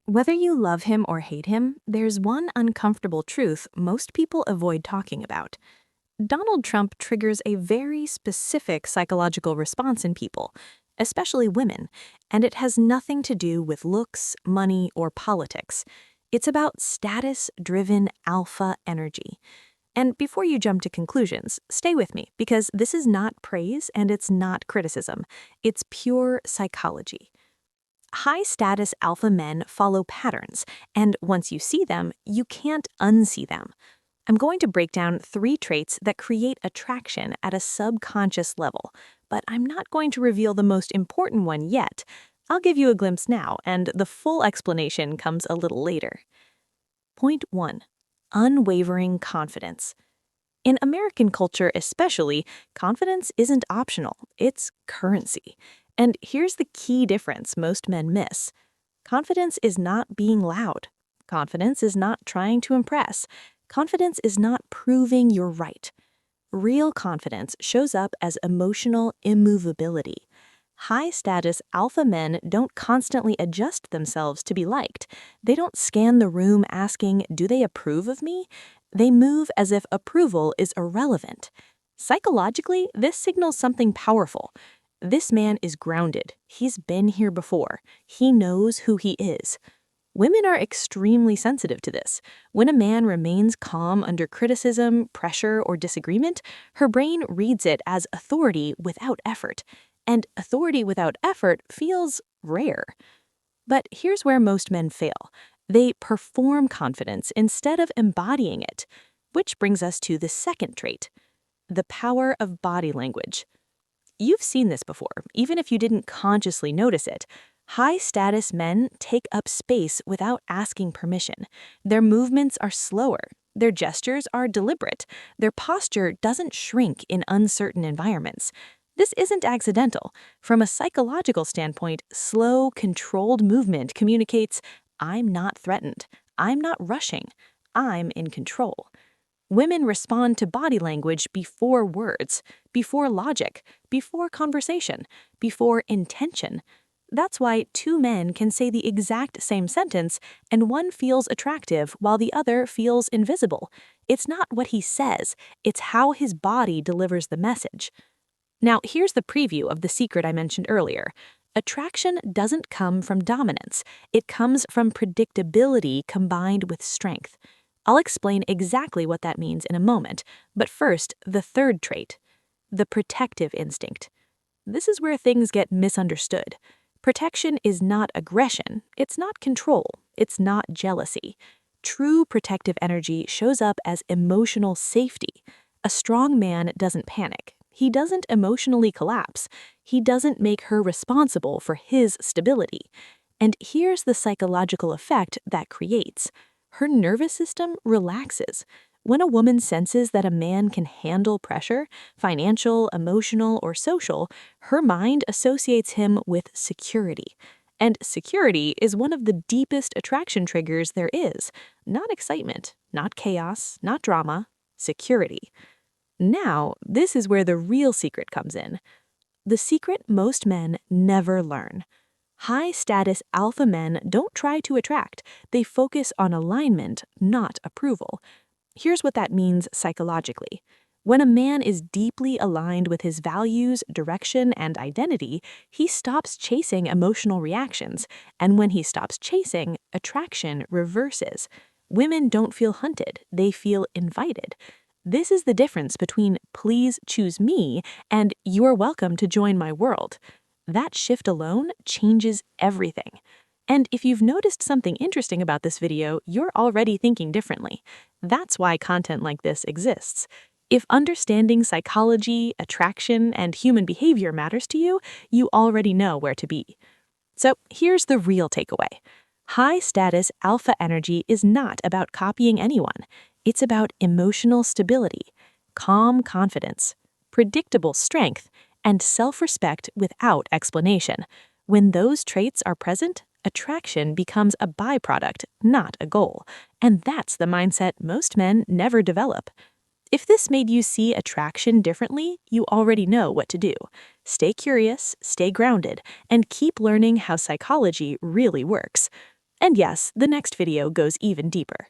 Whether you love him or hate him, there's one uncomfortable truth most people avoid talking about. Donald Trump triggers a very specific psychological response in people, especially women, and it has nothing to do with looks, money, or politics. It's about status-driven alpha energy. And before you jump to conclusions, stay with me because this is not praise and it's not criticism. It's pure psychology. High-status alpha men follow patterns, and once you see them, you can't unsee them. I'm going to break down 3 traits that create attraction at a subconscious level, but I'm not going to reveal the most important one yet. I'll give you a glimpse now, and the full explanation comes a little later. Point 1. Unwavering confidence. In American culture especially, confidence isn't optional, it's currency. And here's the key difference most men miss. Confidence is not being loud. Confidence is not trying to impress. Confidence is not proving you're right. Real confidence shows up as emotional immovability. High-status alpha men don't constantly adjust themselves to be liked. They don't scan the room asking, "Do they approve of me?" They move as if approval is irrelevant. Psychologically, this signals something powerful. This man is grounded. He's been here before. He knows who he is. Women are extremely sensitive to this. When a man remains calm under criticism, pressure, or disagreement, her brain reads it as authority without effort. And authority without effort feels rare. But here's where most men fail. They perform confidence instead of embodying it. Which brings us to the second trait, the power of body language. You've seen this before, even if you didn't consciously notice it. High-status men take up space without asking permission. Their movements are slower. Their gestures are deliberate. Their posture doesn't shrink in uncertain environments. This isn't accidental. From a psychological standpoint, slow, controlled movement communicates, "I'm not threatened. I'm not rushing. I'm in control." Women respond to body language before words, before logic, before conversation, before intention. That's why 2 men can say the exact same sentence and one feels attractive while the other feels invisible. It's not what he says, it's how his body delivers the message. Now, here's the preview of the secret I mentioned earlier. Attraction doesn't come from dominance. It comes from predictability combined with strength. I'll explain exactly what that means in a moment, but first, the third trait, the protective instinct. This is where things get misunderstood. Protection is not aggression, it's not control, it's not jealousy. True protective energy shows up as emotional safety. A strong man doesn't panic. He doesn't emotionally collapse. He doesn't make her responsible for his stability. And here's the psychological effect that creates. Her nervous system relaxes. When a woman senses that a man can handle pressure, financial, emotional, or social, her mind associates him with security. And security is one of the deepest attraction triggers there is. Not excitement, not chaos, not drama, security. Now, this is where the real secret comes in. The secret most men never learn. High-status alpha men don't try to attract. They focus on alignment, not approval. Here's what that means psychologically. When a man is deeply aligned with his values, direction, and identity, he stops chasing emotional reactions. And when he stops chasing, attraction reverses. Women don't feel hunted, they feel invited. This is the difference between "please choose me" and "you're welcome to join my world." That shift alone changes everything. And if you've noticed something interesting about this video, you're already thinking differently. That's why content like this exists. If understanding psychology, attraction, and human behavior matters to you, you already know where to be. So here's the real takeaway. High-status alpha energy is not about copying anyone. It's about emotional stability, calm confidence, predictable strength, and self-respect without explanation. When those traits are present, attraction becomes a byproduct, not a goal. And that's the mindset most men never develop. If this made you see attraction differently, you already know what to do. Stay curious, stay grounded, and keep learning how psychology really works. And yes, the next video goes even deeper.